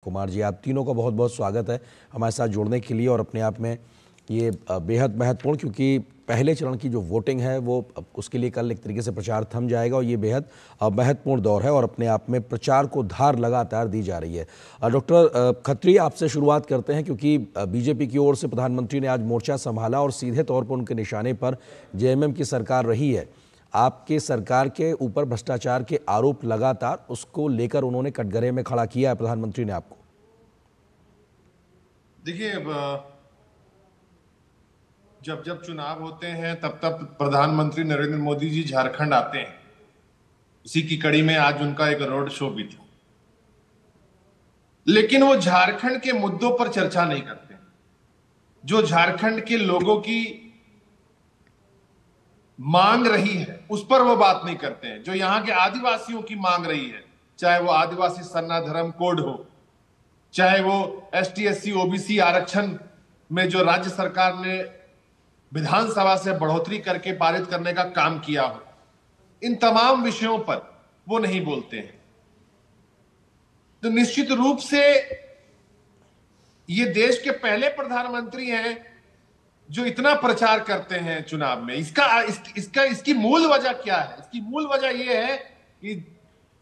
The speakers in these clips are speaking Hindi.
कुमार जी, आप तीनों का बहुत बहुत स्वागत है हमारे साथ जुड़ने के लिए। और अपने आप में ये बेहद महत्वपूर्ण, क्योंकि पहले चरण की जो वोटिंग है वो उसके लिए कल एक तरीके से प्रचार थम जाएगा और ये बेहद महत्वपूर्ण दौर है और अपने आप में प्रचार को धार लगातार दी जा रही है। डॉक्टर खत्री, आपसे शुरुआत करते हैं, क्योंकि बीजेपी की ओर से प्रधानमंत्री ने आज मोर्चा संभाला और सीधे तौर पर उनके निशाने पर जेएमएम की सरकार रही है। आपके सरकार के ऊपर भ्रष्टाचार के आरोप लगातार, उसको लेकर उन्होंने कटघरे में खड़ा किया है प्रधानमंत्री ने आपको। देखिए, जब जब चुनाव होते हैं तब तब प्रधानमंत्री नरेंद्र मोदी जी झारखंड आते हैं। उसी की कड़ी में आज उनका एक रोड शो भी था, लेकिन वो झारखंड के मुद्दों पर चर्चा नहीं करते। जो झारखंड के लोगों की मांग रही है उस पर वो बात नहीं करते हैं। जो यहाँ के आदिवासियों की मांग रही है, चाहे वो आदिवासी सरना धर्म कोड हो, चाहे वो एसटी एससी ओबीसी आरक्षण में जो राज्य सरकार ने विधानसभा से बढ़ोतरी करके पारित करने का काम किया हो, इन तमाम विषयों पर वो नहीं बोलते हैं। तो निश्चित रूप से ये देश के पहले प्रधानमंत्री हैं जो इतना प्रचार करते हैं चुनाव में। इसकी मूल वजह क्या है? इसकी मूल वजह यह है कि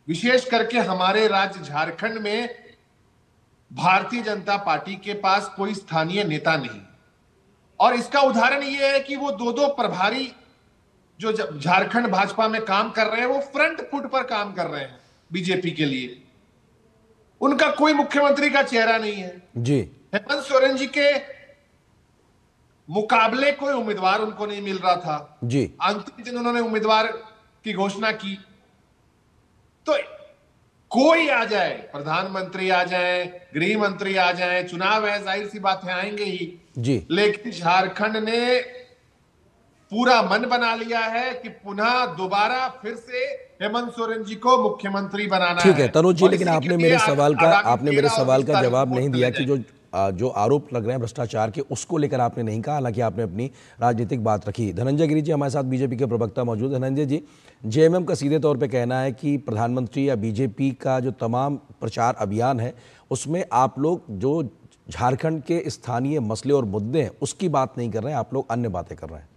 विशेष करके हमारे राज्य झारखंड में भारतीय जनता पार्टी के पास कोई स्थानीय नेता नहीं। और इसका उदाहरण यह है कि वो दो प्रभारी जो झारखंड भाजपा में काम कर रहे हैं, वो फ्रंट फुट पर काम कर रहे हैं बीजेपी के लिए। उनका कोई मुख्यमंत्री का चेहरा नहीं है जी। हेमंत सोरेन जी के मुकाबले कोई उम्मीदवार उनको नहीं मिल रहा था जी। अंतिम दिन उन्होंने उम्मीदवार की घोषणा की। तो कोई आ जाए, प्रधानमंत्री आ जाए, गृह मंत्री आ जाए, चुनाव है, जाहिर सी बात है आएंगे ही जी। लेकिन झारखंड ने पूरा मन बना लिया है कि पुनः दोबारा फिर से हेमंत सोरेन जी को मुख्यमंत्री बनाना है। ठीक है तनुज जी, लेकिन आपने मेरे सवाल का जवाब नहीं दिया कि जो आरोप लग रहे हैं भ्रष्टाचार के, उसको लेकर आपने नहीं कहा, हालांकि आपने अपनी राजनीतिक बात रखी। धनंजय गिरी जी हमारे साथ बीजेपी के प्रवक्ता मौजूद। धनंजय जी, जेएमएम का सीधे तौर पे कहना है कि प्रधानमंत्री या बीजेपी का जो तमाम प्रचार अभियान है उसमें आप लोग जो झारखंड के स्थानीय मसले और मुद्दे हैं उसकी बात नहीं कर रहे हैं, आप लोग अन्य बातें कर रहे हैं।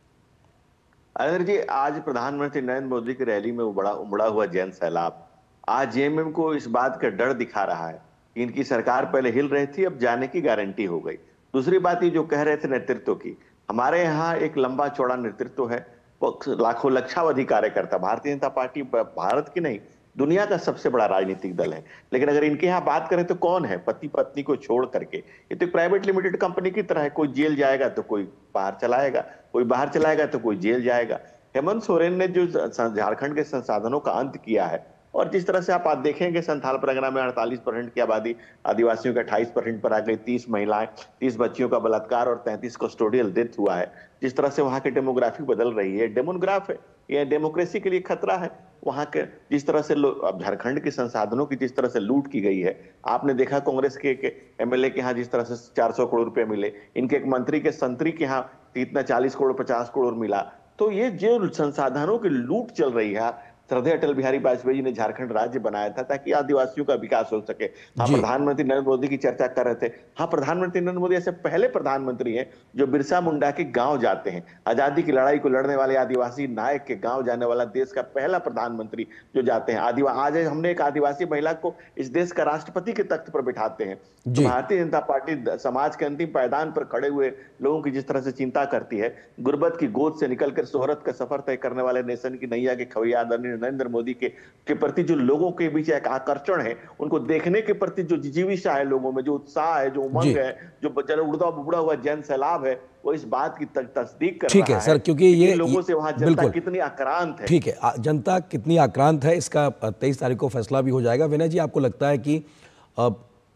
अगर जी आज प्रधानमंत्री नरेंद्र मोदी की रैली में वो बड़ा उमड़ा हुआ जन सैलाब आज जेएमएम को इस बात का डर दिखा रहा है कि इनकी सरकार पहले हिल रही थी, अब जाने की गारंटी हो गई। दूसरी बात ये जो कह रहे थे नेतृत्व की, हमारे यहाँ एक लंबा चौड़ा नेतृत्व है, लाखों लक्षावधि कार्यकर्ता। भारतीय जनता पार्टी भारत की नहीं दुनिया का सबसे बड़ा राजनीतिक दल है, लेकिन अगर इनके यहाँ बात करें तो कौन है पति पत्नी को छोड़ करके? ये तो प्राइवेट लिमिटेड कंपनी की तरह है, कोई जेल जाएगा तो कोई बाहर चलाएगा, कोई बाहर चलाएगा तो कोई जेल जाएगा। हेमंत सोरेन ने जो झारखंड के संसाधनों का अंत किया है, और जिस तरह से आप देखेंगे संथाल परगना में 48% की आबादी आदिवासियों के 28% पर आ गई, 30 महिलाएं, 30 बच्चियों का बलात्कार और 33 कस्टोडियल डेथ हुआ है। जिस तरह से वहां की डेमोग्राफी बदल रही है, डेमोग्राफ है, यह डेमोक्रेसी के लिए खतरा है। वहां के जिस तरह से झारखंड के संसाधनों की जिस तरह से लूट की गई है, आपने देखा कांग्रेस के एमएलए के यहाँ जिस तरह से 400 करोड़ रुपए मिले, इनके एक मंत्री के संतरी के यहाँ इतना 40 करोड़ 50 करोड़ मिला। तो ये जो संसाधनों की लूट चल रही है, श्रद्धेय अटल बिहारी वाजपेयी जी ने झारखंड राज्य बनाया था ताकि आदिवासियों का विकास हो सके। हाँ, प्रधानमंत्री नरेंद्र मोदी की चर्चा कर रहे थे। हाँ, प्रधानमंत्री नरेंद्र मोदी ऐसे पहले प्रधानमंत्री हैं जो बिरसा मुंडा के गांव जाते हैं। आजादी की लड़ाई को लड़ने वाले आदिवासी नायक के गांव जाने वाला देश का पहला प्रधानमंत्री जो जाते हैं। आज हमने एक आदिवासी महिला को इस देश का राष्ट्रपति के तख्त पर बिठाते हैं। तो भारतीय जनता पार्टी समाज के अंतिम पायदान पर खड़े हुए लोगों की जिस तरह से चिंता करती है, गुर्बत की गोद से निकलकर शोहरत का सफर तय करने वाले नेशन की नैया के खवैया नरेंद्र मोदी के प्रति जो लोगों के बीच एक आकर्षण है, उनको देखने के प्रति जो जिजीविषा है लोगों में, जो उत्साह है, जो उमंग है, जो उड़ता हुआ जन सैलाब है, वो इस बात की तस्दीक कर रहा है। ठीक है सर, क्योंकि ये लोगों से वहां जनता कितनी आक्रांत है। ठीक है, जनता कितनी आक्रांत है इसका 23 तारीख को फैसला भी हो जाएगा। विनय जी, आपको लगता है कि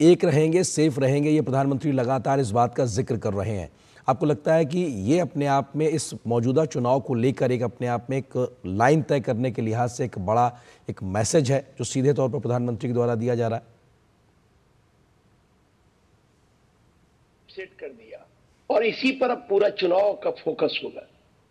एक रहेंगे, सेफ रहेंगे, ये प्रधानमंत्री लगातार इस बात का जिक्र कर रहे हैं, आपको लगता है कि ये अपने आप में इस मौजूदा चुनाव को लेकर एक अपने आप में एक लाइन तय करने के लिहाज से एक बड़ा एक मैसेज है जो सीधे तौर पर प्रधानमंत्री के द्वारा दिया जा रहा है? सेट कर दिया और इसी पर अब पूरा चुनाव का फोकस होगा,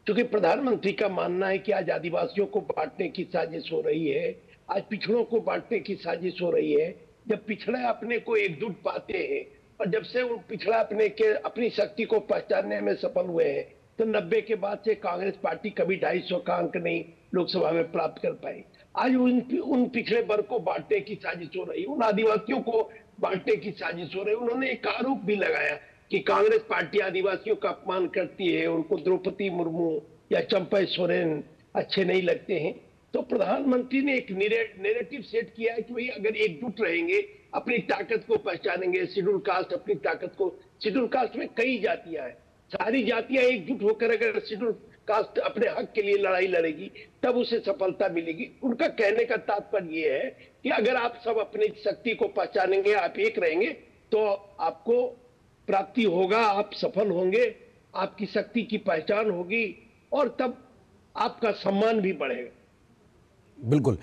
क्योंकि प्रधानमंत्री का मानना है कि आज आदिवासियों को बांटने की साजिश हो रही है, आज पिछड़ों को बांटने की साजिश हो रही है, जब पिछड़े अपने को एकजुट पाते हैं और जब से वो पिछड़ा अपने के अपनी शक्ति को पहचानने में सफल हुए हैं, तो 90 के बाद से कांग्रेस पार्टी कभी 250 का अंक नहीं लोकसभा में प्राप्त कर पाई। आज उन पिछड़े वर्ग को बांटने की साजिश हो रही, उन आदिवासियों को बांटने की साजिश हो रही। उन्होंने एक आरोप भी लगाया कि कांग्रेस पार्टी आदिवासियों का अपमान करती है, उनको द्रौपदी मुर्मू या चंपा सोरेन अच्छे नहीं लगते हैं। तो प्रधानमंत्री ने एक नैरेटिव सेट किया है कि भाई अगर एकजुट रहेंगे, अपनी ताकत को पहचानेंगे, शेड्यूल कास्ट अपनी ताकत को, शेड्यूल कास्ट में कई जातियां हैं, सारी जातियां एकजुट होकर अगर शेड्यूल कास्ट अपने हक के लिए लड़ाई लड़ेगी तब उसे सफलता मिलेगी। उनका कहने का तात्पर्य यह है कि अगर आप सब अपनी शक्ति को पहचानेंगे, आप एक रहेंगे, तो आपको प्राप्ति होगा, आप सफल होंगे, आपकी शक्ति की पहचान होगी और तब आपका सम्मान भी बढ़ेगा। बिल्कुल।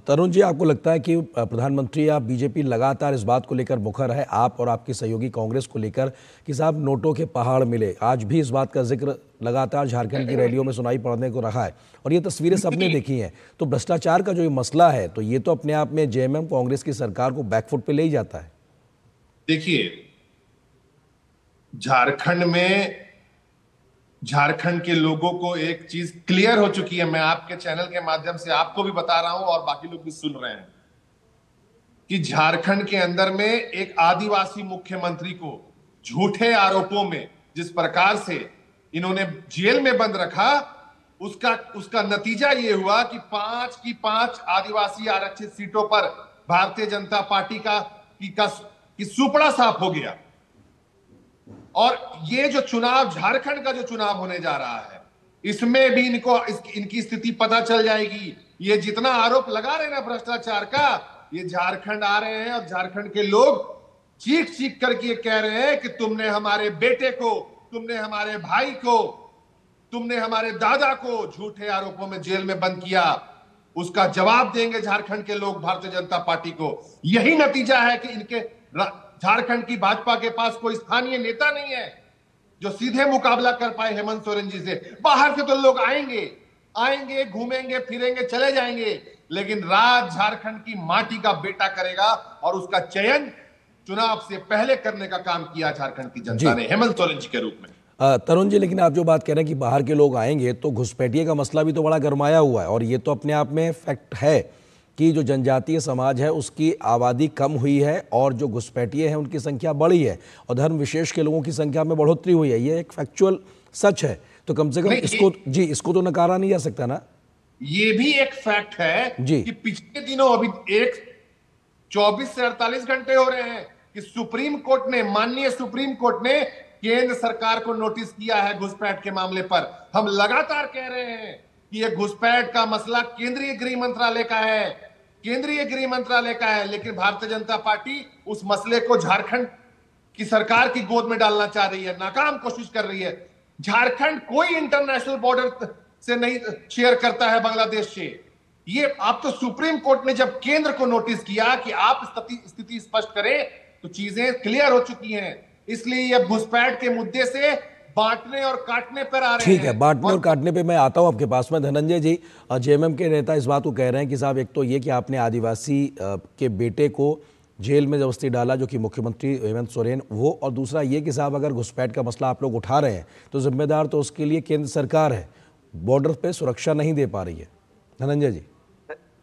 तरुण जी, आपको लगता है कि प्रधानमंत्री या बीजेपी लगातार इस बात को लेकर मुखर है, आप और आपकी सहयोगी कांग्रेस को लेकर, कि साहब नोटों के पहाड़ मिले? आज भी इस बात का जिक्र लगातार झारखंड की रैलियों में सुनाई पड़ने को रहा है और ये तस्वीरें सबने देखी हैं। तो भ्रष्टाचार का जो ये मसला है, तो ये तो अपने आप में जेएमएम कांग्रेस की सरकार को बैकफुट पे ले ही जाता है। देखिए, झारखंड के लोगों को एक चीज क्लियर हो चुकी है, मैं आपके चैनल के माध्यम से आपको भी बता रहा हूं और बाकी लोग भी सुन रहे हैं, कि झारखंड के अंदर में एक आदिवासी मुख्यमंत्री को झूठे आरोपों में जिस प्रकार से इन्होंने जेल में बंद रखा, उसका नतीजा ये हुआ कि 5 की 5 आदिवासी आरक्षित सीटों पर भारतीय जनता पार्टी की सुपड़ा साफ हो गया। और ये जो चुनाव, झारखंड का जो चुनाव होने जा रहा है, इसमें भी इनकी स्थिति पता चल जाएगी। ये जितना आरोप लगा रहे हैं ना भ्रष्टाचार का, ये झारखंड आ रहे हैं और झारखंड के लोग चीख चीख करके कह रहे हैं कि तुमने हमारे बेटे को, तुमने हमारे भाई को, तुमने हमारे दादा को झूठे आरोपों में जेल में बंद किया। उसका जवाब देंगे झारखंड के लोग भारतीय जनता पार्टी को। यही नतीजा है कि इनके झारखंड की भाजपा के पास कोई स्थानीय नेता नहीं है जो सीधे मुकाबला कर पाए हेमंत सोरेन जी से। बाहर से तो लोग आएंगे, घूमेंगे, फिरेंगे, चले जाएंगे, लेकिन राज झारखंड की माटी का बेटा करेगा और उसका चयन चुनाव से पहले करने का काम किया झारखंड की जनता ने हेमंत सोरेन जी के रूप में। तरुण जी, लेकिन आप जो बात कह रहे हैं कि बाहर के लोग आएंगे, तो घुसपैठिए का मसला भी तो बड़ा गरमाया हुआ है और ये तो अपने आप में फैक्ट है कि जो जनजातीय समाज है उसकी आबादी कम हुई है और जो घुसपैठिए हैं उनकी संख्या बढ़ी है और धर्म विशेष के लोगों की संख्या में बढ़ोतरी हुई है। ये एक फैक्चुअल सच है, तो कम से कम इसको तो नकारा नहीं जा सकता ना। ये भी एक फैक्ट है कि पिछले दिनों अभी 24 से 48 घंटे हो रहे हैं कि माननीय सुप्रीम कोर्ट ने केंद्र सरकार को नोटिस किया है घुसपैठ के मामले पर। हम लगातार कह रहे हैं कि यह घुसपैठ का मसला केंद्रीय गृह मंत्रालय का है, लेकिन भारतीय जनता पार्टी उस मसले को झारखंड की सरकार की गोद में डालना चाह रही है, नाकाम कोशिश कर रही है। झारखंड कोई इंटरनेशनल बॉर्डर से नहीं शेयर करता है बांग्लादेश से। ये आप तो सुप्रीम कोर्ट ने जब केंद्र को नोटिस किया कि आप स्थिति स्पष्ट करें, तो चीजें क्लियर हो चुकी हैं। इसलिए ये घुसपैठ के मुद्दे से बांटने और काटने पर आ रहे हैं। ठीक है, बांटने और काटने पे मैं आता हूं आपके पास में। धनंजय जी, जेएमएम के नेता इस बात को कह रहे हैं कि साहब, एक तो ये कि आपने आदिवासी के बेटे को जेल में जबरदस्ती डाला, जो कि मुख्यमंत्री हेमंत सोरेन, वो, और दूसरा ये कि साहब अगर घुसपैठ का मसला आप लोग उठा रहे हैं तो जिम्मेदार तो उसके लिए केंद्र सरकार है, बॉर्डर पे सुरक्षा नहीं दे पा रही है। धनंजय जी।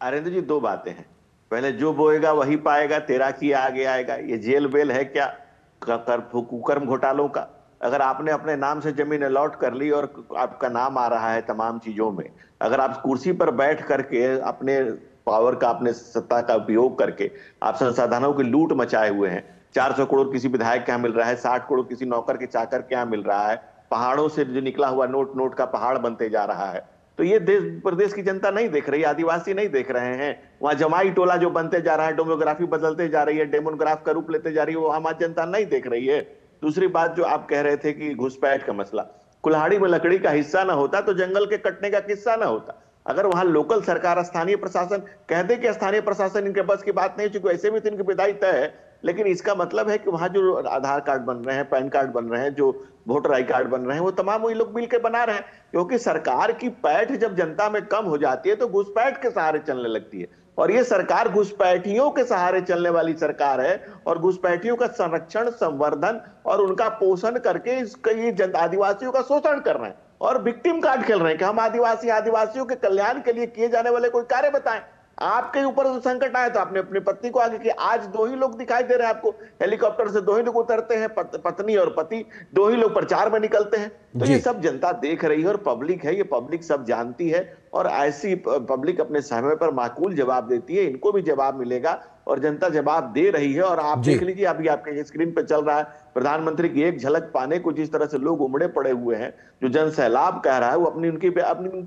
अरेंद्र जी, 2 बातें हैं। पहले जो बोएगा वही पाएगा, तेरा की आगे आएगा। ये जेल बेल है क्या कुकर्म घोटालों का? अगर आपने अपने नाम से जमीन अलॉट कर ली और आपका नाम आ रहा है तमाम चीजों में, अगर आप कुर्सी पर बैठ करके अपने पावर का, अपने सत्ता का उपयोग करके आप संसाधनों की लूट मचाए हुए हैं, 400 करोड़ किसी विधायक के यहाँ मिल रहा है, 60 करोड़ किसी नौकर के चाकर के यहाँ मिल रहा है, पहाड़ों से जो निकला हुआ नोट का पहाड़ बनते जा रहा है, तो ये देश प्रदेश की जनता नहीं देख रही, आदिवासी नहीं देख रहे हैं। वहां जमाई टोला जो बनते जा रहा है, डेमोग्राफी बदलते जा रही है, डेमोग्राफ का रूप लेते जा रही है, वो हमारी जनता नहीं देख रही है। दूसरी बात जो आप कह रहे थे कि घुसपैठ का मसला, कुल्हाड़ी में लकड़ी का हिस्सा ना होता तो जंगल के कटने का किस्सा ना होता। अगर वहां लोकल सरकार, स्थानीय प्रशासन कह दे कि स्थानीय प्रशासन इनके बस की बात नहीं, क्योंकि वैसे भी तो इनकी विदाई तय है, लेकिन इसका मतलब है कि वहां जो आधार कार्ड बन रहे हैं, पैन कार्ड बन रहे हैं, जो वोटर आई कार्ड बन रहे हैं, वो तमाम वही लोग मिलकर बना रहे हैं। क्योंकि सरकार की पैठ जब जनता में कम हो जाती है तो घुसपैठ के सहारे चलने लगती है। और ये सरकार घुसपैठियों के सहारे चलने वाली सरकार है, और घुसपैठियों का संरक्षण, संवर्धन और उनका पोषण करके ये आदिवासियों का शोषण कर रहे हैं और विक्टिम कार्ड खेल रहे हैं कि हम आदिवासियों के कल्याण के लिए किए जाने वाले कोई कार्य बताएं। आपके ऊपर जो संकट आया तो आपने अपनी पत्नी को आगे किया। आज 2 ही लोग दिखाई दे रहे हैं आपको, हेलीकॉप्टर से 2 ही लोग उतरते हैं, पत्नी और पति 2 ही लोग प्रचार में निकलते हैं। तो ये सब जनता देख रही है और पब्लिक है, ये पब्लिक सब जानती है, और ऐसी पब्लिक अपने समय पर माकूल जवाब देती है। इनको भी जवाब मिलेगा और जनता जवाब दे रही है। और आप देख लीजिए, अभी आपके स्क्रीन पे चल रहा है प्रधानमंत्री की एक झलक पाने को जिस तरह से लोग उमड़े पड़े हुए हैं। जो जन सैलाब कह रहा है वो उनकी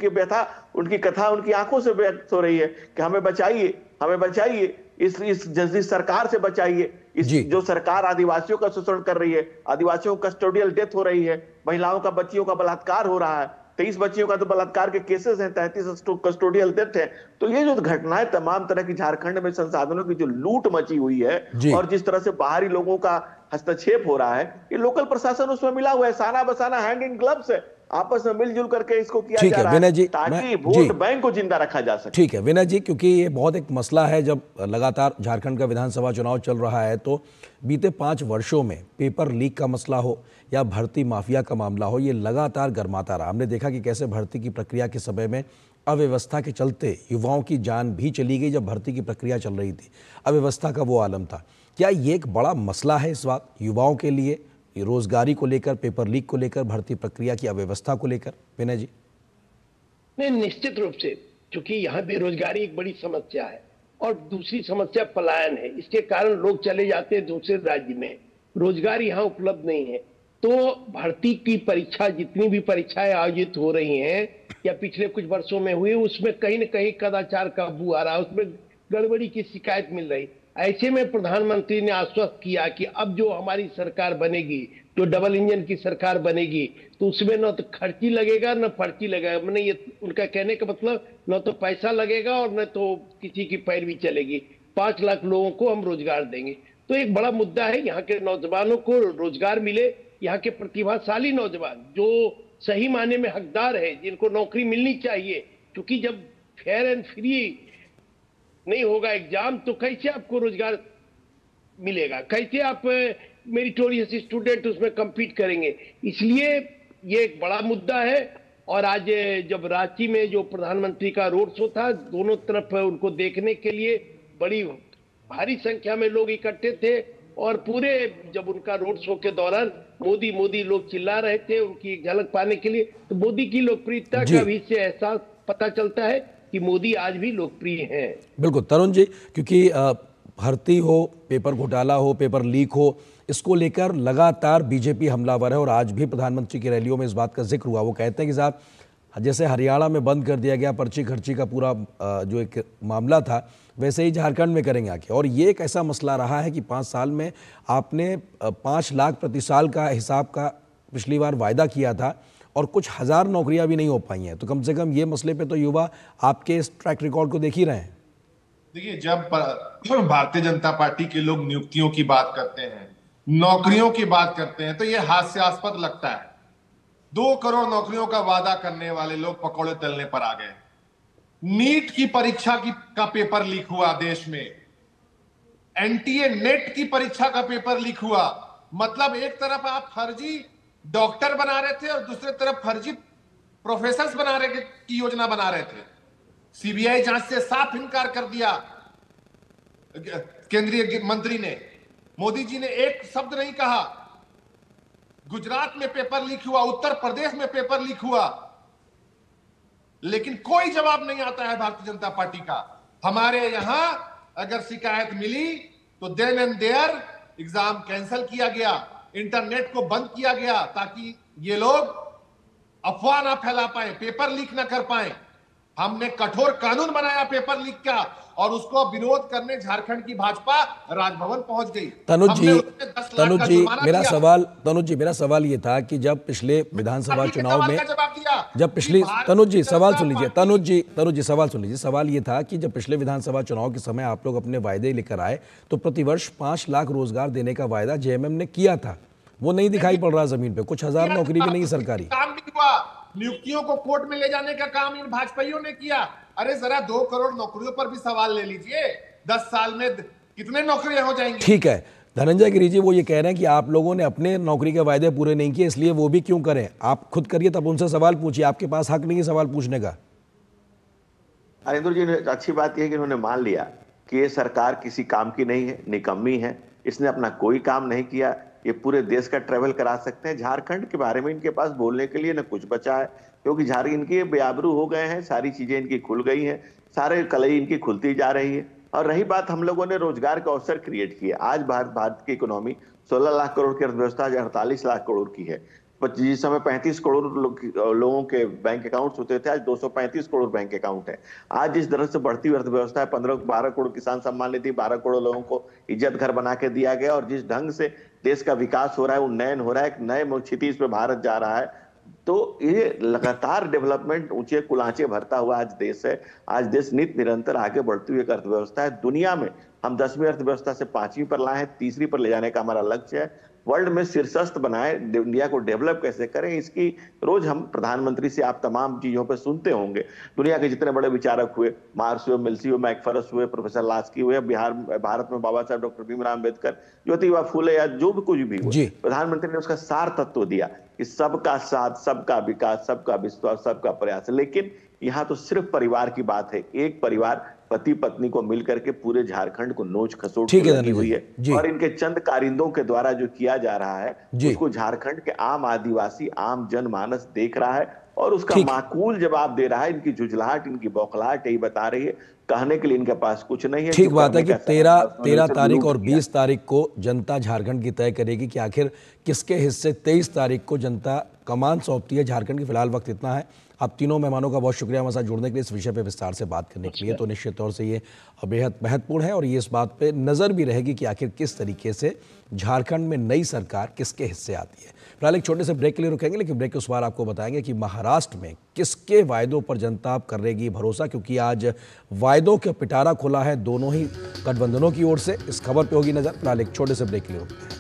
व्यथा, उनकी कथा उनकी आंखों से व्यक्त हो रही है कि हमें बचाइए, हमें बचाइए, इस सरकार से बचाइए। जो सरकार आदिवासियों का शोषण कर रही है, आदिवासियों को कस्टोडियल डेथ हो रही है, महिलाओं का, बच्चियों का बलात्कार हो रहा है, 23 बच्चियों का तो बलात्कार के केसेस हैं, 33 कस्टोडियल डेथ है। तो ये जो घटनाएं तमाम तरह की झारखंड में संसाधनों की जो लूट मची हुई है और जिस तरह से बाहरी लोगों का हस्तक्षेप हो रहा है, ये लोकल प्रशासन उसमें मिला हुआ है। साना बसाना हैंड इन ग्लव्स है, आपस में मिलजुल करके इसको किया जा रहा है ताकि वोट बैंक को जिंदा रखा जा सके। ठीक है विनय जी, क्योंकि ये बहुत एक मसला है, जब लगातार झारखंड का विधानसभा चुनाव चल रहा है तो बीते 5 वर्षों में पेपर लीक का मसला हो या भर्ती माफिया का मामला हो, ये लगातार गर्माता रहा। हमने देखा कि कैसे भर्ती की प्रक्रिया के समय में अव्यवस्था के चलते युवाओं की जान भी चली गई। जब भर्ती की प्रक्रिया चल रही थी, अव्यवस्था का वो आलम था। क्या ये एक बड़ा मसला है इस वक्त युवाओं के लिए, रोजगारी को लेकर, पेपर लीक को लेकर, भर्ती प्रक्रिया की अव्यवस्था को लेकर? विनय जी। नहीं, निश्चित रूप से, क्योंकि यहाँ बेरोजगारी एक बड़ी समस्या है और दूसरी समस्या पलायन है। इसके कारण लोग चले जाते हैं दूसरे राज्य में, रोजगार यहाँ उपलब्ध नहीं है। तो भर्ती की परीक्षा, जितनी भी परीक्षाएं आयोजित हो रही हैं या पिछले कुछ वर्षों में हुई, उसमें कहीं न कहीं कदाचार का बू आ रहा है, उसमें गड़बड़ी की शिकायत मिल रही। ऐसे में प्रधानमंत्री ने आश्वस्त किया कि अब जो हमारी सरकार बनेगी, जो डबल इंजन की सरकार बनेगी, तो उसमें न तो खर्ची लगेगा न पर्ची लगेगा। मैंने ये उनका कहने का मतलब, न तो पैसा लगेगा और न तो किसी की पैरवी चलेगी। 5 लाख लोगों को हम रोजगार देंगे। तो एक बड़ा मुद्दा है, यहाँ के नौजवानों को रोजगार मिले, यहाँ के प्रतिभाशाली नौजवान जो सही मायने में हकदार है, जिनको नौकरी मिलनी चाहिए। क्योंकि जब फेयर एंड फ्री नहीं होगा एग्जाम, तो कैसे आपको रोजगार मिलेगा, कैसे आप मेरिटोरियस स्टूडेंट उसमें compete करेंगे। इसलिए ये एक बड़ा मुद्दा है। और आज जब रांची में जो प्रधानमंत्री का रोड शो था, दोनों तरफ उनको देखने के लिए बड़ी भारी संख्या में लोग इकट्ठे थे और पूरे जब उनका रोड शो के दौरान मोदी मोदी लोग चिल्ला रहे थे उनकी एक झलक पाने के लिए। तो मोदी की लोकप्रियता का भी इससे एहसास पता चलता है कि मोदी आज भी लोकप्रिय हैं। बिल्कुल तरुण जी, क्योंकि भर्ती हो, पेपर घोटाला हो, पेपर लीक हो, इसको लेकर लगातार बीजेपी हमलावर है और आज भी प्रधानमंत्री की रैलियों में इस बात का जिक्र हुआ। वो कहते हैं कि साहब, जैसे हरियाणा में बंद कर दिया गया पर्ची खर्ची का पूरा जो एक मामला था, वैसे ही झारखंड में करेंगे आके। और ये एक ऐसा मसला रहा है कि 5 साल में आपने 5 लाख प्रति साल का हिसाब का पिछली बार वायदा किया था और कुछ हज़ार नौकरियां भी नहीं हो पाई हैं। तो कम से कम ये मसले पे तो युवा आपके इस ट्रैक रिकॉर्ड को देख ही रहे हैं। देखिए, जब भारतीय जनता पार्टी के लोग नियुक्तियों की बात करते हैं, नौकरियों की बात करते हैं, तो ये हास्यास्पद लगता है। 2 करोड़ नौकरियों का वादा करने वाले लोग पकौड़े तलने पर आ गए। नीट की परीक्षा का पेपर लीक हुआ देश में, एनटीए नेट की परीक्षा का पेपर लीक हुआ। मतलब एक तरफ आप फर्जी डॉक्टर बना रहे थे और दूसरी तरफ फर्जी प्रोफेसर बना रहे की योजना बना रहे थे। सीबीआई जांच से साफ इनकार कर दिया केंद्रीय मंत्री ने। मोदी जी ने एक शब्द नहीं कहा। गुजरात में पेपर लीक हुआ, उत्तर प्रदेश में पेपर लीक हुआ, लेकिन कोई जवाब नहीं आता है भारतीय जनता पार्टी का। हमारे यहां अगर शिकायत मिली तो then and there exam cancel किया गया, इंटरनेट को बंद किया गया ताकि ये लोग अफवाह ना फैला पाए, पेपर लीक ना कर पाए। हमने कठोर कानून बनाया पेपर लीक का और उसको विरोध करने झारखंड की भाजपा राजभवन पहुंच गई। तनुज जी मेरा सवाल ये था कि जब पिछले विधानसभा चुनाव में, जब पिछली तनुज जी सवाल सुन लीजिए, तनुज जी सवाल सुन लीजिए। सवाल ये था कि जब पिछले विधानसभा चुनाव के समय आप लोग अपने वायदे लेकर आए तो प्रतिवर्ष 5 लाख रोजगार देने का वायदा जेएमएम ने किया था, वो नहीं दिखाई पड़ रहा जमीन पे। कुछ हज़ार नौकरी भी नहीं सरकारी काम नहीं हुआ। नियुक्तियों को कोर्ट में ले जाने का काम इन भाजपाइयों ने किया। अरे जरा 2 करोड़ नौकरियों पर भी सवाल ले लीजिए। 10 साल में कितने नौकरियां हो जाएंगी? ठीक है धनंजय गिरी जी, वो ये कह रहे हैं कि आप लोगों ने अपने नौकरी के वायदे पूरे नहीं किए, इसलिए वो भी क्यों करें, आप खुद करिए, तब उनसे सवाल पूछिए, आपके पास हक नहीं है सवाल पूछने का। अरिंदर जी ने अच्छी बात यह है कि उन्होंने मान लिया कि ये सरकार किसी काम की नहीं है, निकम्मी है, इसने अपना कोई काम नहीं किया। ये पूरे देश का ट्रेवल करा सकते हैं। झारखंड के बारे में इनके पास बोलने के लिए न कुछ बचा है, क्योंकि झारखंड इनके बेआबरू हो गए हैं, सारी चीजें इनकी खुल गई हैं, सारे कलई इनकी खुलती जा रही है। और रही बात, हम लोगों ने रोजगार का अवसर क्रिएट किया। आज भारत की इकोनॉमी 16 लाख करोड़ की अर्थव्यवस्था आज 48 लाख करोड़ की है। जिस समय 35 करोड़ लोगों के बैंक अकाउंट्स होते थे, आज 235 करोड़ बैंक अकाउंट है। आज जिस तरह से बढ़ती हुई अर्थव्यवस्था है, 15-12 करोड़ किसान सम्मान निधि, 12 करोड़ लोगों को इज्जत घर बना के दिया गया, और जिस ढंग से देश का विकास हो रहा है, उन्नयन हो रहा है, एक नए क्षितिज पे भारत जा रहा है, तो ये लगातार डेवलपमेंट ऊंचे कुलांचे भरता हुआ आज देश है। आज देश नित्य निरंतर आगे बढ़ती हुई एक अर्थव्यवस्था है। दुनिया में हम 10वीं अर्थव्यवस्था से 5वीं पर लाए हैं, तीसरी पर ले जाने का हमारा लक्ष्य है। वर्ल्ड में शीर्षस्थ बनाए, इंडिया को डेवलप कैसे करें, इसकी रोज हम प्रधानमंत्री से आप तमाम चीजों पे सुनते होंगे। दुनिया के जितने बड़े विचारक हुए, मार्क्स हुए, मिल्सी हुए, मैकफरस हुए, प्रोफेसर लास्की हुए, भारत में बाबा साहब डॉक्टर भीमराव अम्बेडकर, ज्योतिबा फूले, या जो भी कुछ भी हुए, प्रधानमंत्री ने उसका सार तत्व दिया कि सबका साथ, सबका विकास, सबका विश्वास, सबका प्रयास। लेकिन यहाँ तो सिर्फ परिवार की बात है। एक परिवार पति पत्नी को मिलकर के पूरे झारखंड को नोच खसोट लगी हुई है, और इनके चंद कारिंदों के द्वारा जो किया जा रहा है उसको झारखंड के आम आदिवासी, आम जनमानस देख रहा है, और उसका माकूल जवाब दे रहा है। इनकी झुंझलाहट, इनकी बौखलाहट यही बता रही है, कहने के लिए इनके पास कुछ नहीं है। ठीक बात है कि 13 तारीख और 20 तारीख को जनता झारखंड की तय करेगी कि आखिर किसके हिस्से 23 तारीख को जनता कमान सौंपती है झारखंड की। फिलहाल वक्त इतना है। आप तीनों मेहमानों का बहुत शुक्रिया हमारे साथ जुड़ने के लिए, इस विषय पे विस्तार से बात करने के लिए। तो निश्चित तौर से ये बेहद महत्वपूर्ण है, और ये इस बात पे नज़र भी रहेगी कि आखिर किस तरीके से झारखंड में नई सरकार किसके हिस्से आती है। फिलहाल एक छोटे से ब्रेक के लिए रुकेंगे, लेकिन ब्रेक के उस बार आपको बताएंगे कि महाराष्ट्र में किसके वायदों पर जनता अब करेगी भरोसा, क्योंकि आज वायदों का पिटारा खुला है दोनों ही गठबंधनों की ओर से। इस खबर पर होगी नजर। फिलहाल एक छोटे से ब्रेक के लिए रुकते हैं।